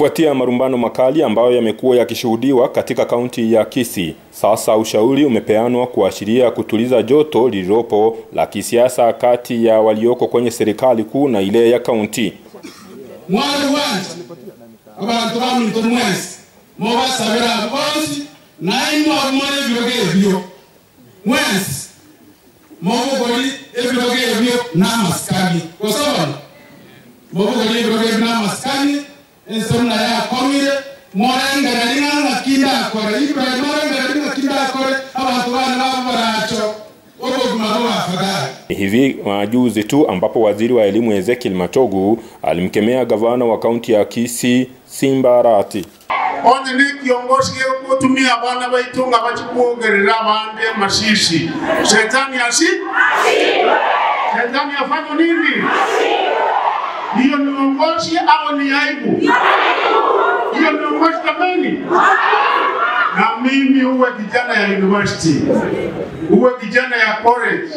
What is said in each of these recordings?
Kufuatia marumbano makali ambayo yamekuwa yakishuhudiwa katika kaunti ya Kisii, sasa ushauri umepeanwa kuashiria kutuliza joto lililopo la kisiasa kati ya walioko kwenye serikali kuu na ile ya kaunti. Insomna ya komire morenga na kinda kore ibe morenga na kinda kore abantu bana baracho ogoguma afadhali. Hivi majuzi tu ambapo waziri wa elimu Ezekiel Machogu alimkemea gavana wa kaunti ya Kisii Arati. Onye ni kiongozi kutumia bana baitunga bachikuongerera bande mashishi. Shetani Shetani afanya nini? Hiyo ni uongozi au ni aibu? Hiyo ni uongozi kamili. Na mimi uwe kijana ya university, uwe kijana ya college,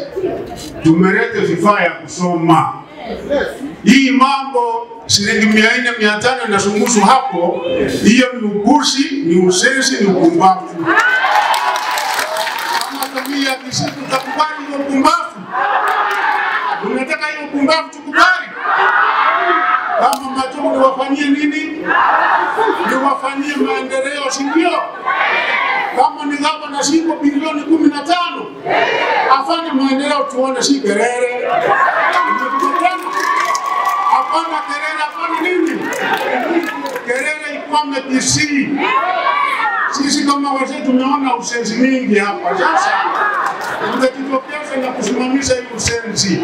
tumelete vifaa ya kusoma. Hii mambo shilingi 400 500 na sungusu hapo, hiyo ni ugushi, ni usensi, ni upumbavu. Kama tabia Kisii tutakubali hiyo upumbavu? Unataka hiyo upumbavu tukubali? Kama Machogu niwafanyie nini? Niwafanyie maendeleo, si ndio? Kama ni gavana na shilingi bilioni 15, afanye maendeleo tuone, si kelele. Hapana kelele, hapana nini? Kelele ikwame Kisii. Sisi kama wazee tumeona usenzi mingi hapa. Sasa tutakitokeza na kusimamisha hiyo usenzi.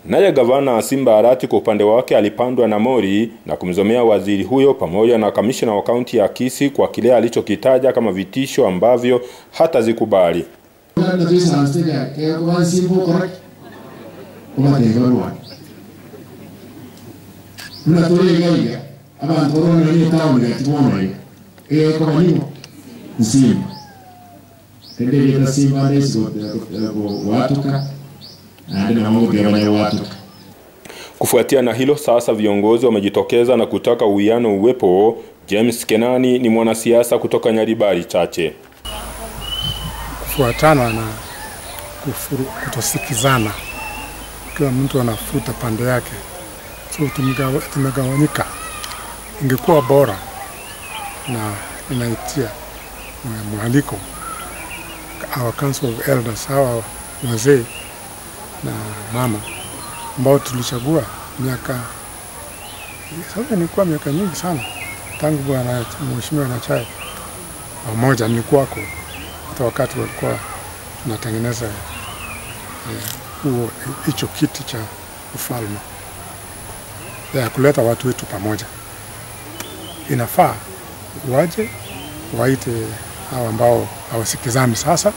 Naye gavana Arati kwa upande wake alipandwa na mori na kumzomea waziri huyo pamoja na kamishna wa kaunti ya Kisii kwa kile alichokitaja kama vitisho ambavyo hata zikubali. Kufuatia na hilo, sasa viongozi wamejitokeza na kutaka uwiano uwepo. Kenani ni mwanasiasa kutoka Nyaribari Chache. Kufuatana na kutosikizana, kila mtu anafuta pande yake, so tumegawanyika. Ingekuwa bora na inaitia mwaliko our council of elders, hawa wazee na mama ambao tulichagua miaka sasa, nilikuwa miaka nyingi sana tangu bwana mheshimiwa na chai pamoja nilikuwako hata wakati walikuwa tunatengeneza huo hicho kiti cha ufalme ya kuleta watu wetu pamoja. Inafaa waje waite hao ambao hawasikizani sasa,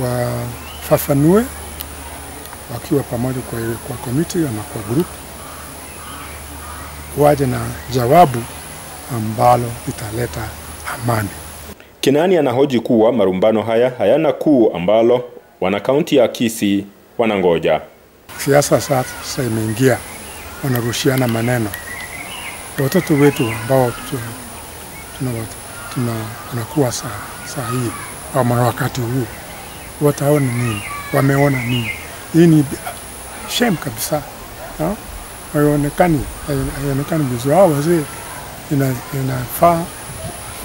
wafafanue wakiwa pamoja kwa komiti na kwa group, waje na jawabu ambalo italeta amani. Kenani anahoji kuwa marumbano haya hayana kuu ambalo wana kaunti ya Kisii wanangoja. Siasa sasa imeingia, wanarushiana maneno. Watoto wetu ambao tunakuwa saa hii au wakati huu wataona nini? Wameona nini? Hii ni shame kabisa. Haionekani vizuri. Hao wazee inafaa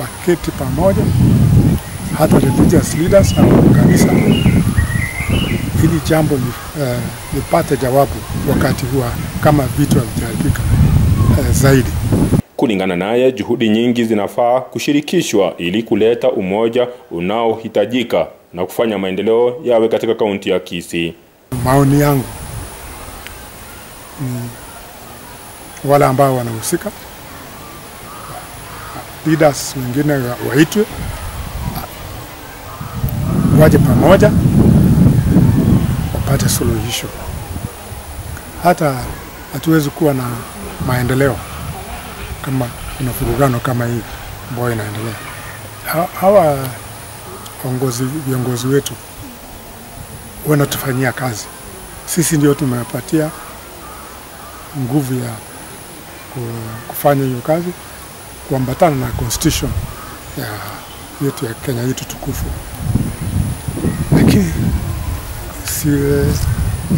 waketi pamoja, hata religious leaders au kanisa, ili jambo lipate jawabu wakati huu kama vitu havijaharibika zaidi. Kulingana naye, juhudi nyingi zinafaa kushirikishwa ili kuleta umoja unaohitajika na kufanya maendeleo yawe katika kaunti ya Kisii. Maoni yangu ni wale ambao wanahusika, leaders wengine waitwe, waje pamoja wapate suluhisho. Hata hatuwezi kuwa na maendeleo kama kuna furugano kama hii ambayo inaendelea. Hawa viongozi wetu wanatufanyia kazi. Sisi ndio tumewapatia nguvu ya kufanya hiyo kazi kuambatana na constitution yetu ya Kenya yetu tukufu. Lakini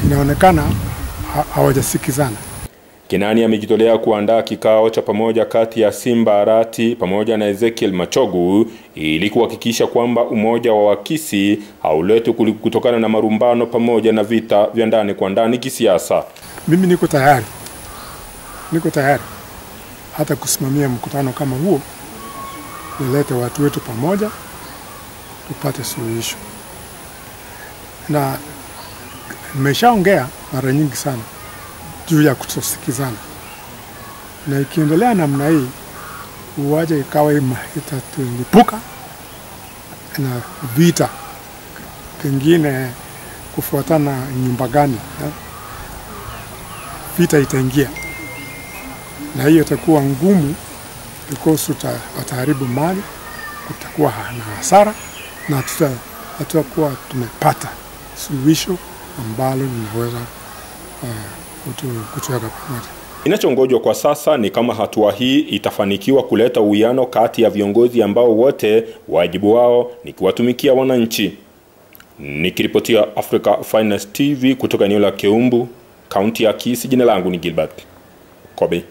inaonekana hawajasikizana. Kenani amejitolea kuandaa kikao cha pamoja kati ya Simba Arati pamoja na Ezekiel Machogu ili kuhakikisha kwamba umoja wa Wakisi hauletwi kutokana na marumbano pamoja na vita vya ndani kwa ndani kisiasa. Mimi niko tayari hata kusimamia mkutano kama huo, nilete watu wetu pamoja tupate suluhisho. Na nimeshaongea mara nyingi sana juu ya kutosikizana, na ikiendelea namna hii uwaje ikawa itatulipuka na vita, pengine kufuatana nyumba gani vita itaingia, na hiyo itakuwa ngumu because wataharibu mali, kutakuwa na hasara, na tutakuwa tumepata suluhisho ambalo linaweza kutuweka pamoja. Inachongojwa kwa sasa ni kama hatua hii itafanikiwa kuleta uwiano kati ya viongozi ambao wote wajibu wao ni kuwatumikia wananchi. Nikiripotia Africa Finest TV kutoka eneo la Keumbu, kaunti ya Kisii, jina langu ni Gilbert Kobe.